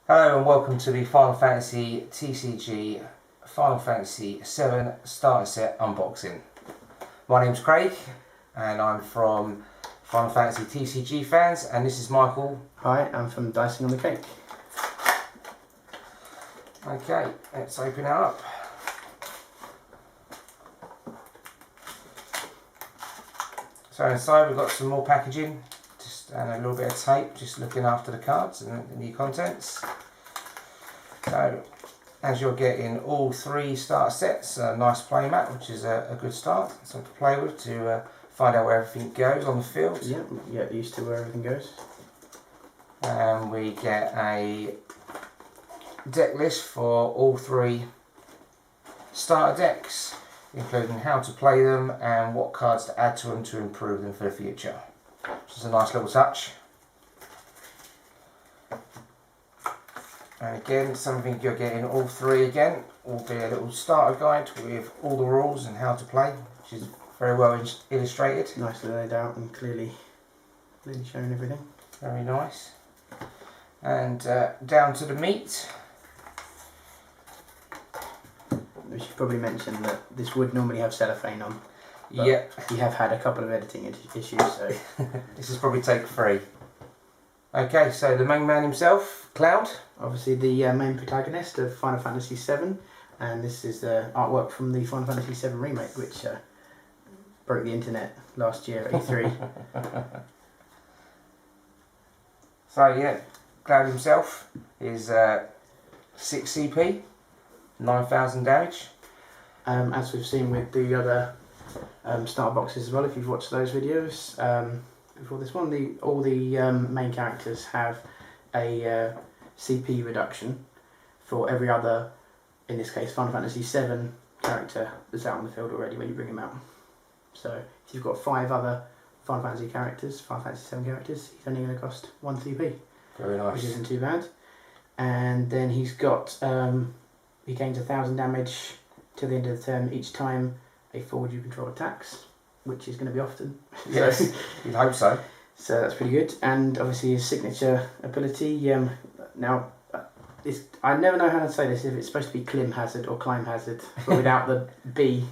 Hello and welcome to the Final Fantasy TCG Final Fantasy VII Starter Set unboxing. My name's Craig and I'm from Final Fantasy TCG Fans, and this is Michael. Hi, I'm from Dicing on the Cake. Okay, let's open it up. So inside we've got some more packaging, and a little bit of tape, just looking after the cards and the new contents. So, as you're getting all three starter sets, a nice play mat, which is a good start, something to play with to find out where everything goes on the field. Yeah, get used to where everything goes. And we get a deck list for all three starter decks, including how to play them and what cards to add to them to improve them for the future. Which is a nice little touch. And again, something you're getting all three again will be a little starter guide with all the rules and how to play, which is very well illustrated. Nicely laid out and clearly showing everything. Very nice. And down to the meat. We should probably mention that this would normally have cellophane on. Yep. You have had a couple of editing issues, so this is probably take 3. Okay, so the main man himself, Cloud. Obviously the main protagonist of Final Fantasy VII, and this is the artwork from the Final Fantasy VII remake, which broke the internet last year at E3. So yeah, Cloud himself is 6 CP, 9,000 damage. As we've seen with the other starter boxes as well, if you've watched those videos before this one, all the main characters have a CP reduction for every other, in this case Final Fantasy VII character that's out on the field already when you bring him out. So if you've got 5 other Final Fantasy VII characters, he's only going to cost 1 CP. Very nice. Which isn't too bad. And then he's got, he gains 1,000 damage till the end of the turn each time a forward you control attacks, which is going to be often. Yes, you'd hope so. So that's pretty good. And obviously his signature ability, now I never know how to say this, if it's supposed to be Clim Hazard or Climb Hazard, but without the B.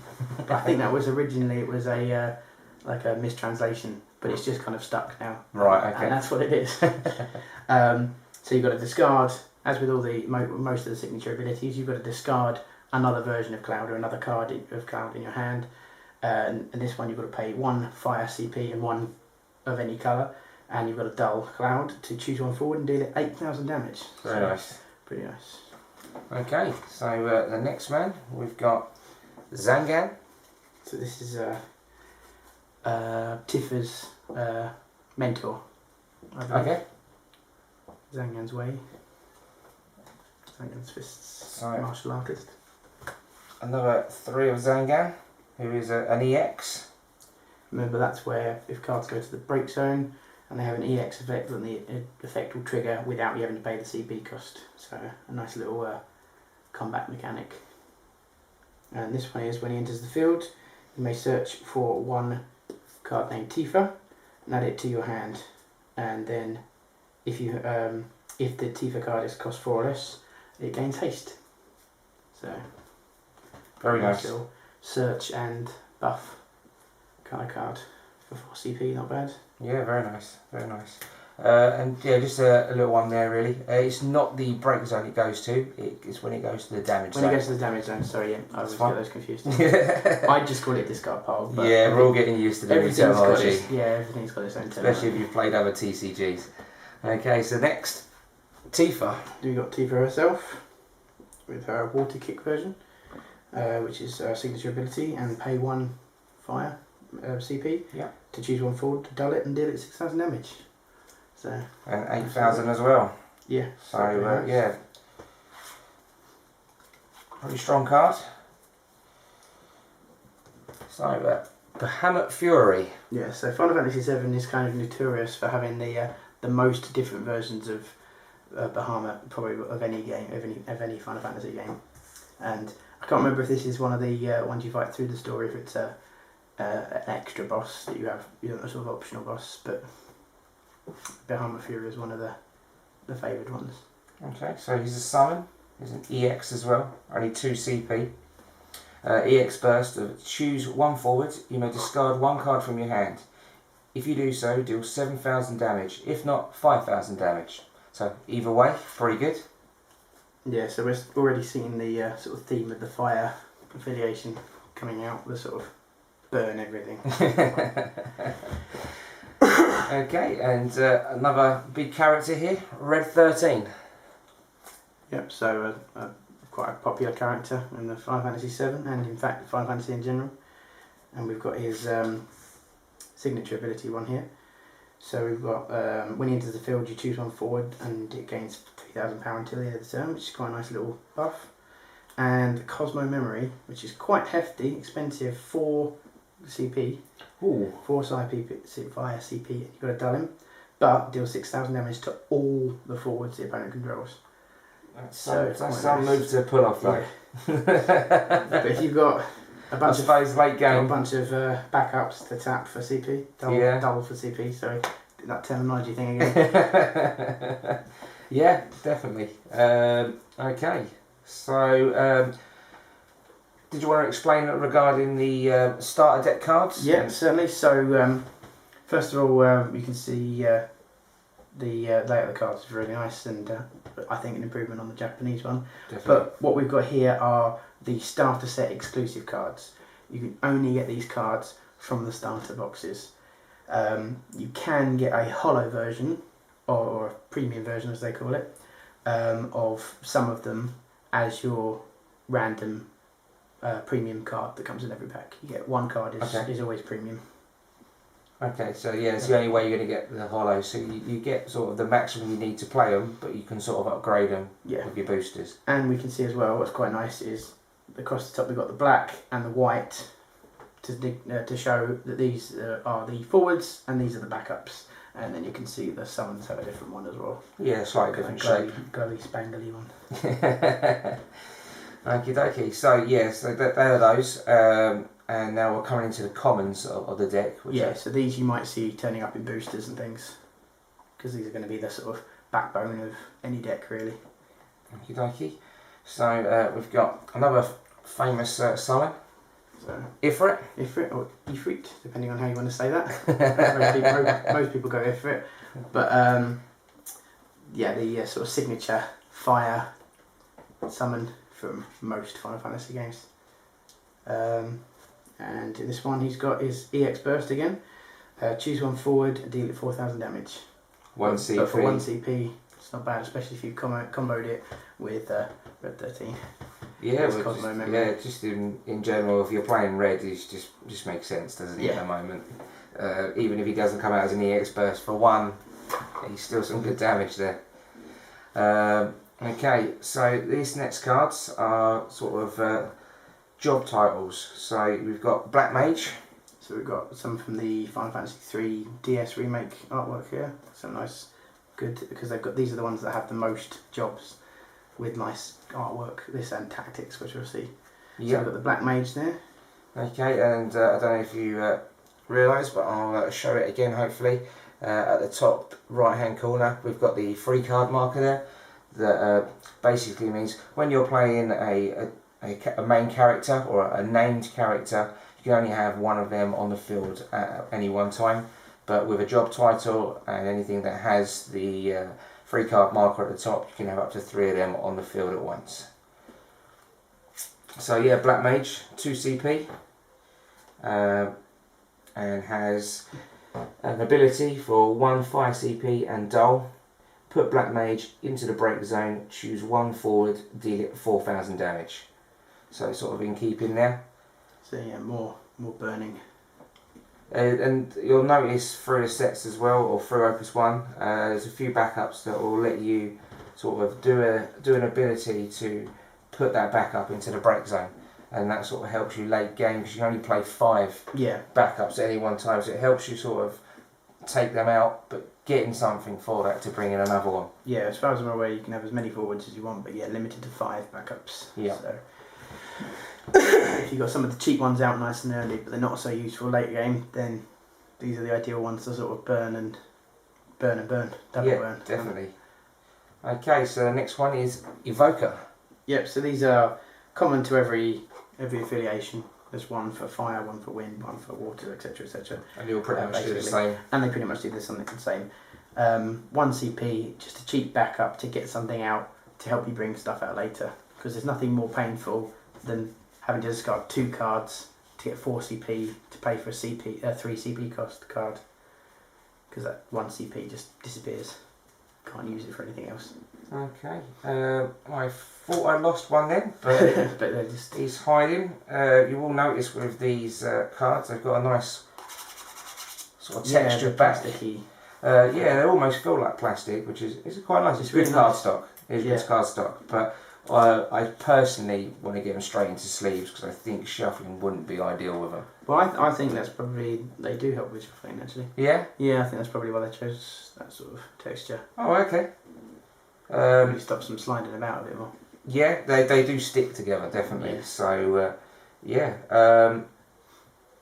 I think that was originally, it was a like a mistranslation, but it's just kind of stuck now. Right, okay. And that's what it is. So you've got to discard, as with all the most of the signature abilities, you've got to discard another version of Cloud or another card of Cloud in your hand. And this one you've got to pay 1 fire CP and 1 of any colour, and you've got a dull Cloud to choose one forward and deal it 8,000 damage. Very nice. Pretty nice. Okay, so the next man, we've got Zangan. So this is Tifa's mentor. Okay. Zangan's Way. Zangan's Fists. So, martial artist. Another 3 of Zangan, who is an EX. Remember, that's where if cards go to the break zone and they have an EX effect, then the effect will trigger without you having to pay the CP cost. So a nice little combat mechanic. And this one is when he enters the field, you may search for one card named Tifa and add it to your hand. And then if the Tifa card is cost 4 or less, it gains haste. So very nice. Little search and buff kind of card for 4 CP, not bad. Yeah, very nice, very nice. And yeah, just a little one there really. It's not the break zone it goes to, it's when it goes to the damage zone. When it goes to the damage zone, sorry, yeah, I always get those confused. I just call it discard pile. But yeah, we're all getting used to the terminology. Everything's got its own terminology. Especially if you've played other TCGs. Okay, so next, Tifa. We got Tifa herself with her water kick version, which is her signature ability, and pay 1 fire CP to choose one forward to dull it and deal it 6,000 damage. So and 8,000 as well. Yeah. So nice. Yeah, pretty strong card. So Bahamut Fury. Yeah. So Final Fantasy VII is kind of notorious for having the most different versions of Bahamut probably of any game, of any Final Fantasy game. And I can't remember if this is one of the ones you fight through the story, if it's an extra boss that you have, a sort of optional boss, but Bahamut Fury is one of the favoured ones. Okay, so he's a summon. He's an EX as well. Only 2 CP. EX burst. Choose 1 forward. You may discard 1 card from your hand. If you do so, deal 7,000 damage. If not, 5,000 damage. So either way, pretty good. Yeah, so we're already seeing the sort of theme of the fire affiliation coming out. The sort of burn everything. Okay, and another big character here, Red 13. Yep, so quite a popular character in the Final Fantasy VII, and in fact Final Fantasy in general. And we've got his signature ability one here. So we've got, when he enters the field, you choose 1 forward, and it gains 3,000 power until the end of the turn, which is quite a nice little buff. And Cosmo Memory, which is quite hefty, expensive, 4 CP. Ooh. 4 CP via CP, you've got to dull him, but deals 6,000 damage to all the forwards the opponent controls. That's So some moves to pull off though. Yeah. But if you've got a bunch of late game. a bunch of backups to tap for CP, double for CP, sorry, that terminology thing again. Yeah, definitely. Okay, so did you want to explain regarding the starter deck cards? Yeah, certainly. So first of all, you can see the layout of the cards is really nice, and I think an improvement on the Japanese one. Definitely. But what we've got here are the starter set exclusive cards. You can only get these cards from the starter boxes. You can get a holo version, or a premium version as they call it, of some of them as your random premium card that comes in every pack. You get 1 card is always premium. Okay, so yeah, it's the only way you're going to get the holo. So you get sort of the maximum you need to play them, but you can sort of upgrade them with your boosters. And we can see as well, what's quite nice is across the top we've got the black and the white to show that these are the forwards and these are the backups. And then you can see the summons have a different one as well. Yeah, slightly different shape. Glowly spangly one. Okie dokie. So yeah, so they are those. And now we're coming into the commons of the deck. So these you might see turning up in boosters and things, because these are going to be the sort of backbone of any deck really. Okie dokie. So we've got another famous summon. So Ifrit or Ifrit, depending on how you want to say that. most people go Ifrit, but the sort of signature fire summon from most Final Fantasy games. And in this one he's got his EX burst again. Choose 1 forward and deal it 4,000 damage. 1 CP. But for 1 CP, it's not bad, especially if you've comboed it with Red 13. Yeah, just in general, if you're playing red, it just makes sense, doesn't it, at the moment? Even if he doesn't come out as an EX burst for 1, he's still some good damage there. Okay, so these next cards are sort of job titles. So we've got Black Mage. So we've got some from the Final Fantasy 3 DS remake artwork here. Some nice, good, because these are the ones that have the most jobs with nice artwork. This and tactics, which we'll see. Yeah. So we've got the Black Mage there. Okay, and I don't know if you realise, but I'll show it again hopefully. At the top right hand corner, we've got the free card marker there. That basically means when you're playing a main character or a named character, you can only have 1 of them on the field at any one time. But with a job title and anything that has the free card marker at the top, you can have up to 3 of them on the field at once. So yeah, Black Mage, 2 CP, and has an ability for 1 fire CP and dull. Put Black Mage into the break zone, choose 1 forward, deal it 4,000 damage. So it's sort of in keeping there. So yeah, more burning. And you'll notice through the sets as well, or through Opus 1, there's a few backups that will let you sort of do an ability to put that backup into the break zone. And that sort of helps you late game, because you can only play 5 backups at any one time. So it helps you sort of take them out, but getting something for that to bring in another one. Yeah, as far as I'm aware, you can have as many forwards as you want, but yeah, limited to 5 backups. Yeah. So if you've got some of the cheap ones out nice and early, but they're not so useful late game, then these are the ideal ones to sort of burn. Double burn. Definitely. Okay, so the next one is Evoker. Yep. So these are common to every affiliation. There's one for fire, one for wind, one for water, etc., etc. And you'll pretty much do the same. And they pretty much do something the same. 1 CP, just a cheap backup to get something out to help you bring stuff out later. Because there's nothing more painful than having to discard 2 cards to get 4 CP to pay for a 3 CP cost card. Because that 1 CP just disappears. Can't use it for anything else. Okay. I thought I lost one then, but, but they're just... he's hiding. You will notice with these cards, they've got a nice sort of textured back. Plasticky. Yeah, they almost feel like plastic, which is quite nice. It's good cardstock. It's good cardstock, but I personally want to get them straight into sleeves because I think shuffling wouldn't be ideal with them. Well, I think that's probably, they do help with shuffling actually. Yeah? Yeah, I think that's probably why they chose that sort of texture. Oh, okay. Really stops them sliding about a bit more. Yeah, they do stick together, definitely. Yeah. So,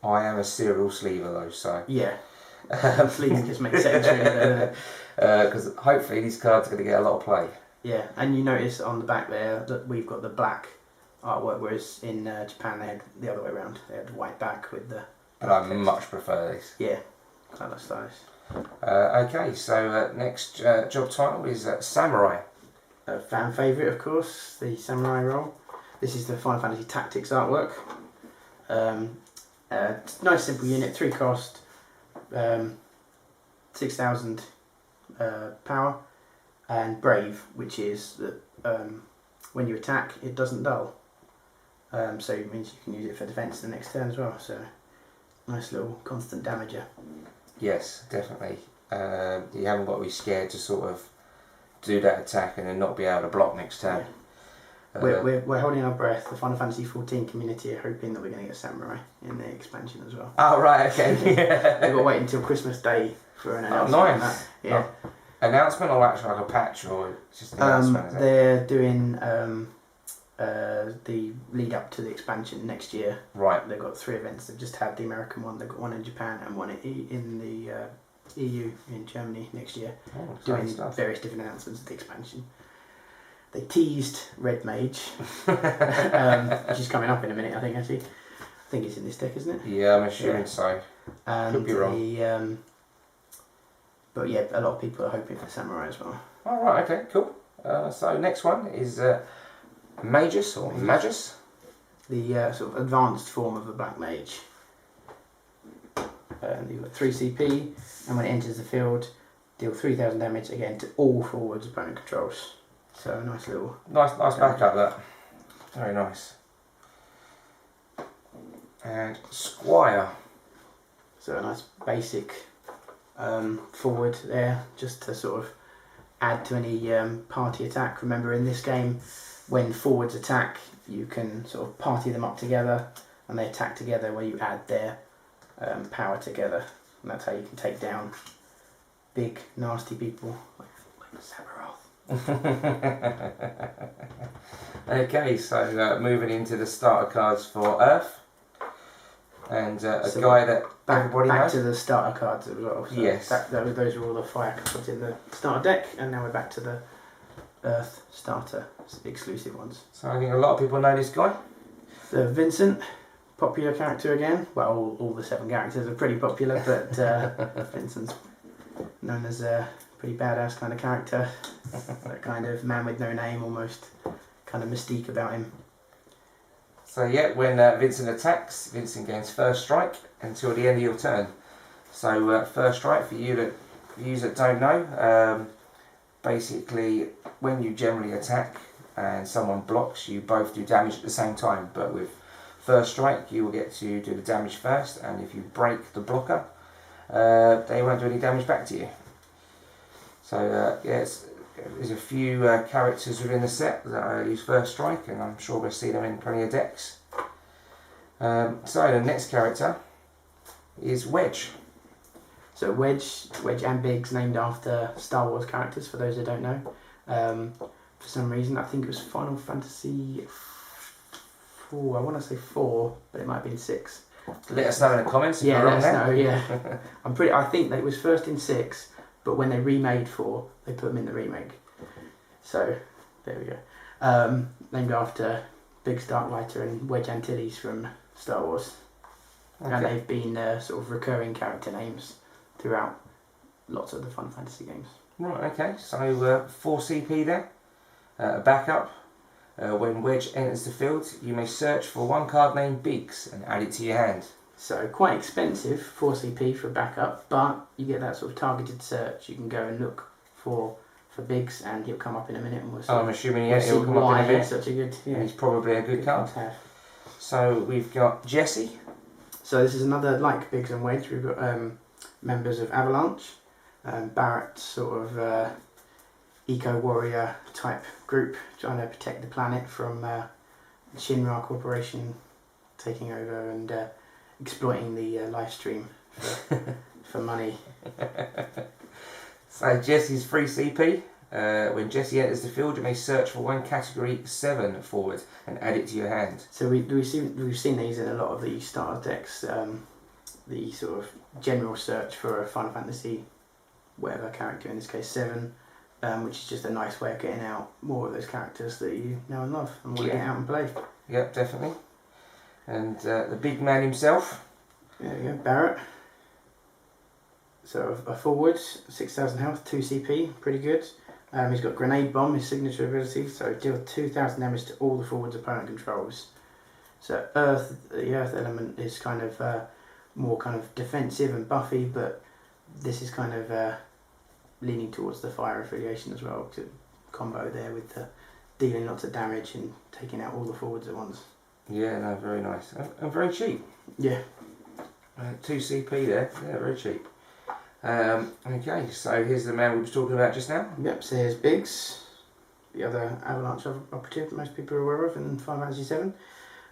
I am a serial sleever though, so... Yeah. Sleeving just makes sense really, doesn't it? Because hopefully these cards are going to get a lot of play. Yeah, and you notice on the back there that we've got the black artwork, whereas in Japan they had the other way around. They had white back with the... But I much prefer these. Yeah, quite like stylish. Okay, so next job title is Samurai. A fan favourite, of course, the Samurai role. This is the Final Fantasy Tactics artwork. Nice simple unit, 3 cost, 6,000 power, and Brave, which is that when you attack it doesn't dull. So it means you can use it for defence the next turn as well. So nice little constant damager. Yes, definitely. You haven't got to be scared to sort of do that attack and then not be able to block next turn. Yeah. We're holding our breath. The Final Fantasy 14 community are hoping that we're going to get Samurai in the expansion as well. Oh, right, okay. They've got to wait until Christmas Day for an announcement. Oh, nice. Yeah. Oh. Announcement or actually like a patch or just an announcement? Is they're doing the lead up to the expansion next year. Right. They've got 3 events. They've just had the American one. They've got one in Japan and one in the EU in Germany next year. Oh, doing stuff. Various different announcements of the expansion. They teased Red Mage, which is coming up in a minute, I think, actually. I think it's in this deck, isn't it? Yeah, I'm assuming so. And could be wrong. But yeah, a lot of people are hoping for Samurai as well. All right, okay, cool. So next one is Magus or Magus. The sort of advanced form of a Black Mage. You've got 3 CP, and when it enters the field, deal 3,000 damage again to all forwards opponent controls. So a nice little... Nice backup, that. Very nice. And Squire. So a nice basic forward there, just to sort of add to any party attack. Remember, in this game, when forwards attack, you can sort of party them up together, and they attack together where you add their power together. And that's how you can take down big, nasty people like Sabaroth. Okay, so moving into the starter cards for Earth. And a guy that everybody knows. Back to the starter cards as well. So yes. Those are all the fire cards in the starter deck, and now we're back to the Earth starter exclusive ones. So I think a lot of people know this guy. The Vincent, popular character again. Well, all the 7 characters are pretty popular, but Vincent's known as a pretty badass kind of character. That kind of man with no name, almost kind of mystique about him. So yeah, when Vincent attacks, Vincent gains first strike until the end of your turn. So first strike, for you that don't know, basically when you generally attack and someone blocks, you both do damage at the same time. But with first strike, you will get to do the damage first, and if you break the blocker, they won't do any damage back to you. So yes. There's a few characters within the set that use first strike, and I'm sure we'll see them in plenty of decks. So the next character is Wedge. So Wedge and Biggs, named after Star Wars characters, for those that don't know. For some reason, I think it was Final Fantasy 4, I want to say 4, but it might have been 6. Let us know in the comments if yeah, you're wrong let us there. know, yeah. I think that it was first in 6, but when they remade 4, they put them in the remake. So there we go. Named after Biggs Darklighter and Wedge Antilles from Star Wars. Okay. And they've been sort of recurring character names throughout lots of the Final Fantasy games. Right, okay. So 4 CP there. A backup. When Wedge enters the field, you may search for one card named Biggs and add it to your hand. So quite expensive, 4 CP for backup, but you get that sort of targeted search. You can go and look for Biggs, and he'll come up in a minute. And we'll see, I'm assuming we'll he'll come up in a he's bit. such a good. Yeah, He's probably a good card. to have. So we've got Jesse. So this is another, like Biggs and Wedge, we've got members of Avalanche, Barrett, sort of eco-warrior type group, trying to protect the planet from the Shinra Corporation taking over and exploiting the live stream for money. So Jesse's 3 CP. When Jesse enters the field, you may search for one category 7 forward and add it to your hand. So we've seen these in a lot of the starter decks. The sort of general search for a Final Fantasy, whatever character, in this case 7, which is just a nice way of getting out more of those characters that you know and love and want to get out and play. Yep, definitely. And the big man himself. There we go, Barrett. So a forward, 6,000 health, 2 CP, pretty good. He's got Grenade Bomb, his signature ability, so deal 2,000 damage to all the forwards opponent controls. So the earth element is kind of more kind of defensive and buffy, but this is kind of leaning towards the fire affiliation as well, to combo there with the dealing lots of damage and taking out all the forwards at once. Yeah, no, very nice. And very cheap. Yeah. 2 CP there, yeah, very cheap. Okay, so here's the man we were talking about just now. Yep, so here's Biggs, the other Avalanche operative most people are aware of in Final Fantasy VII.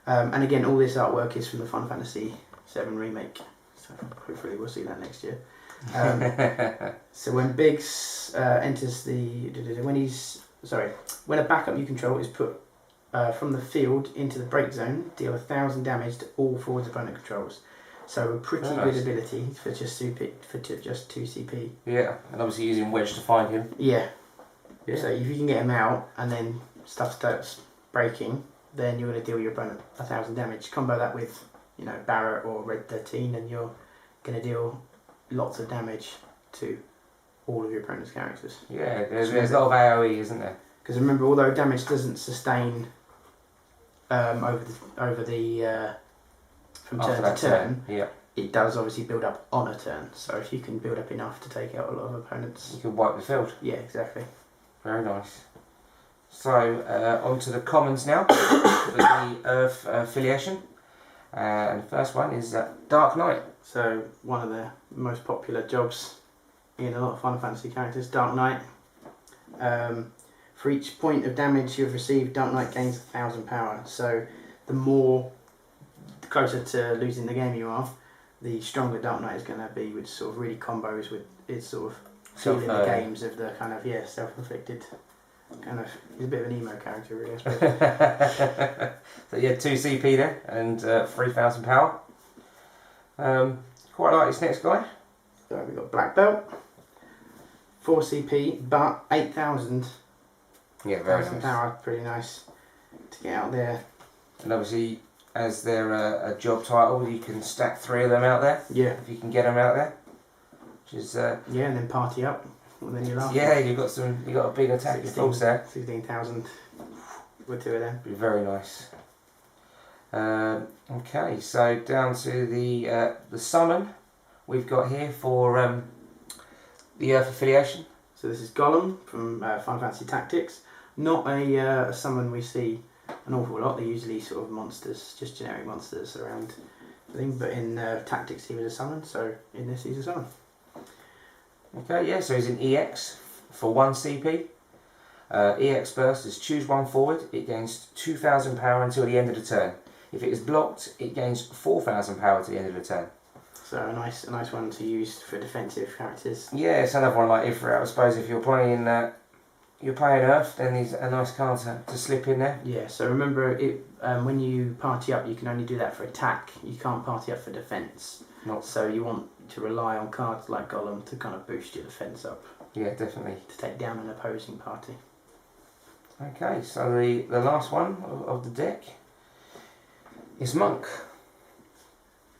And again, all this artwork is from the Final Fantasy VII remake, so hopefully we'll see that next year. So when Biggs enters when a backup you control is put from the field into the break zone, deal 1,000 damage to all forwards opponent controls. So a pretty good ability for just 2 CP. Yeah, and obviously using Wedge to find him. Yeah. So if you can get him out and then stuff starts breaking, then you're going to deal your opponent 1,000 damage. Combo that with, Barrett or Red 13, and you're going to deal lots of damage to all of your opponent's characters. Yeah, there's a lot of AoE, isn't there? Because remember, although damage doesn't sustain over the from turn to turn, yeah, it does obviously build up on a turn. So if you can build up enough to take out a lot of opponents, you can wipe the field. Yeah, exactly. Very nice. So on to the commons now, with the Earth affiliation. And the first one is Dark Knight. So one of the most popular jobs in a lot of Final Fantasy characters, Dark Knight. For each point of damage you've received, Dark Knight gains 1,000 power. So the closer to losing the game you are, the stronger Dark Knight is going to be, which sort of really combos with its sort of feeling the games of the kind of self-inflicted kind of. He's a bit of an emo character, really, I suppose. So you had 2 CP there and 3,000 power. Quite like this next guy. So we've got Black Belt, 4 CP, but 8,000. Yeah, very nice. Power, pretty nice to get out there. And obviously, as they're a job title, you can stack 3 of them out there. Yeah. If you can get them out there, which is and then party up, and then you laugh. Yeah, you got a big attack force there. 16,000 with 2 of them. Be very nice. Okay, so down to the summon we've got here for the Earth affiliation. So this is Gollum from Final Fantasy Tactics. Not a summon we see an awful lot. They're usually sort of monsters, just generic monsters around the thing. But in Tactics he was a summon, so in this he's a summon. Okay, yeah, so he's an EX for 1 CP. EX burst is choose 1 forward. It gains 2,000 power until the end of the turn. If it is blocked, it gains 4,000 power to the end of the turn. So a nice one to use for defensive characters. Yeah, it's another one like Ifrit. I suppose if you're playing Earth, then he's a nice card to slip in there. Yeah. So remember, when you party up, you can only do that for attack. You can't party up for defense. So you want to rely on cards like Gollum to kind of boost your defense up. Yeah, definitely. To take down an opposing party. Okay, so the last one of the deck is Monk.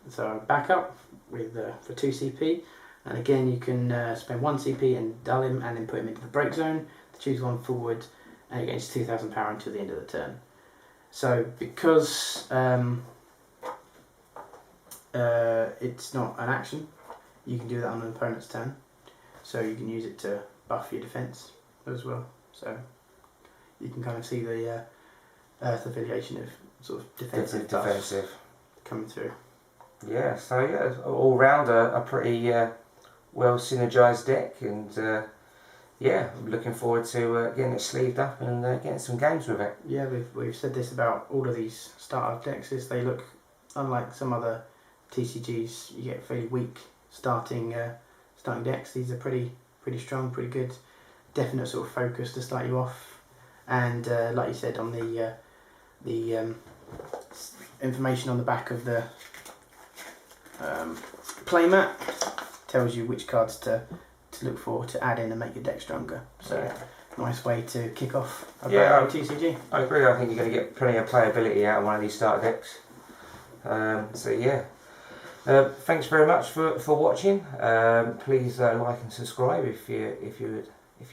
So backup with for 2 CP, and again you can spend 1 CP and dull him, and then put him into the break zone to choose one forward, and it gains 2,000 power until the end of the turn. So because it's not an action, you can do that on an opponent's turn. So you can use it to buff your defense as well. So you can kind of see the Earth affiliation of sort of defensive buffs coming through. Yeah, so yeah, all round a pretty well synergised deck, and yeah, I'm looking forward to getting it sleeved up and getting some games with it. Yeah, we've said this about all of these starter decks, is they look, unlike some other TCGs, you get fairly weak starting decks. These are pretty strong, pretty good, definite sort of focus to start you off. And like you said, on the information on the back of the playmat tells you which cards to look for to add in and make your deck stronger. So nice way to kick off a brand new TCG. I agree. I think you're going to get plenty of playability out of one of these starter decks. So yeah. Thanks very much for watching. Please like and subscribe if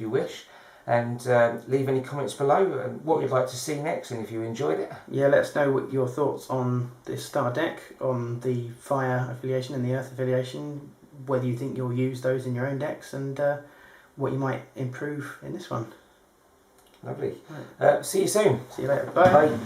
you wish, and leave any comments below and what you'd like to see next, and if you enjoyed it. Yeah, let us know what your thoughts on this starter deck, on the fire affiliation and the earth affiliation, whether you think you'll use those in your own decks, and what you might improve in this one. Lovely. Right. See you soon. See you later. Bye. Bye.